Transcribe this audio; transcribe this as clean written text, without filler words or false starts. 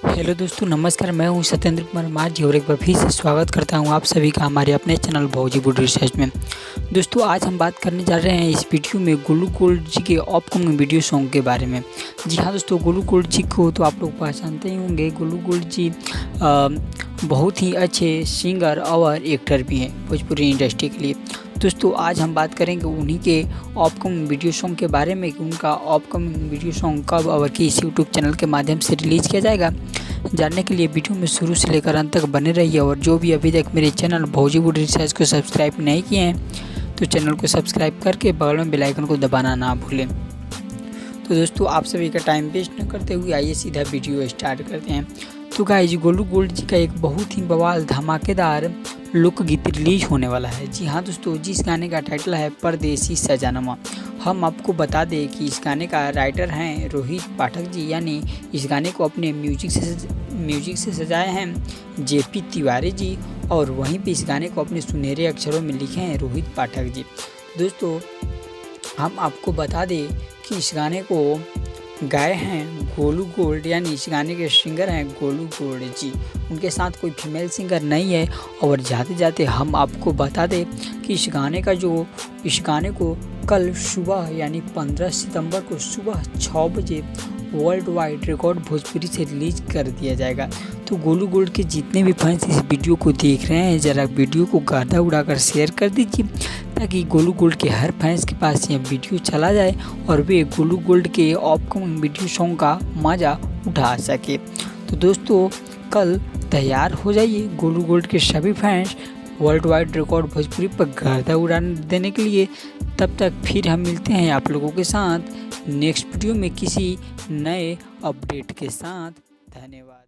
Hello दोस्तों, नमस्कार। मैं हूं सत्येंद्र कुमार माझी और एक बार फिर से स्वागत करता हूं आप सभी का हमारे अपने चैनल बॉलीवुड रिसर्च में। दोस्तों, आज हम बात करने जा रहे हैं इस वीडियो में गोलू गोल्ड जी के अपकमिंग वीडियो सॉन्ग के बारे में। जी हाँ दोस्तों, गोलू गोल्ड जी को तो आप लोग पहचानते ही होंगे। गोलू गोल्ड जी बहुत ही अच्छे सिंगर और एक्टर भी हैं भोजपुरी इंडस्ट्री के लिए। दोस्तों, आज हम बात करेंगे उन्हीं के अपकमिंग वीडियो सॉन्ग के बारे में कि उनका अपकमिंग वीडियो सॉन्ग कब और किस यूट्यूब चैनल के माध्यम से रिलीज़ किया जाएगा। जानने के लिए वीडियो में शुरू से लेकर अंत तक बने रहिए और जो भी अभी तक मेरे चैनल बॉलीवुड रिसर्च को सब्सक्राइब नहीं किए हैं तो चैनल को सब्सक्राइब करके बगल में बेल आइकन को दबाना ना भूलें। तो दोस्तों, आप सभी का टाइम वेस्ट न करते हुए आइए सीधा वीडियो स्टार्ट करते हैं। तो गाइस, गोलू गोल्ड जी का एक बहुत ही बवाल धमाकेदार लोकगीत रिलीज होने वाला है। जी हाँ दोस्तों, जिस गाने का टाइटल है परदेसी सजानमा। हम आपको बता दें कि इस गाने का राइटर हैं रोहित पाठक जी, यानी इस गाने को अपने म्यूजिक से सजाए हैं जेपी तिवारी जी, और वहीं पे इस गाने को अपने सुनहरे अक्षरों में लिखे हैं रोहित पाठक जी। दोस्तों, हम आपको बता दें कि इस गाने को गाए हैं गोलू गोल्ड, यानी इस गाने के सिंगर हैं गोलू गोल्ड जी। उनके साथ कोई फीमेल सिंगर नहीं है। और जाते जाते हम आपको बता दें कि इस गाने को कल सुबह यानी 15 सितंबर को सुबह 6 बजे वर्ल्ड वाइड रिकॉर्ड भोजपुरी से रिलीज कर दिया जाएगा। तो गोलू गोल्ड के जितने भी फैंस इस वीडियो को देख रहे हैं, ज़रा वीडियो को गर्दा उड़ाकर शेयर कर दीजिए ताकि गोलू गोल्ड के हर फैंस के पास यह वीडियो चला जाए और वे गोलू गोल्ड के अपकमिंग वीडियो सॉन्ग का मज़ा उठा सके। तो दोस्तों, कल तैयार हो जाइए गोलू गोल्ड के सभी fans world wide record Bhojpuri पर गर्दा उड़ा देने के लिए। तब तक फिर हम मिलते हैं आप लोगों के साथ नेक्स्ट वीडियो में किसी नए अपडेट के साथ। धन्यवाद।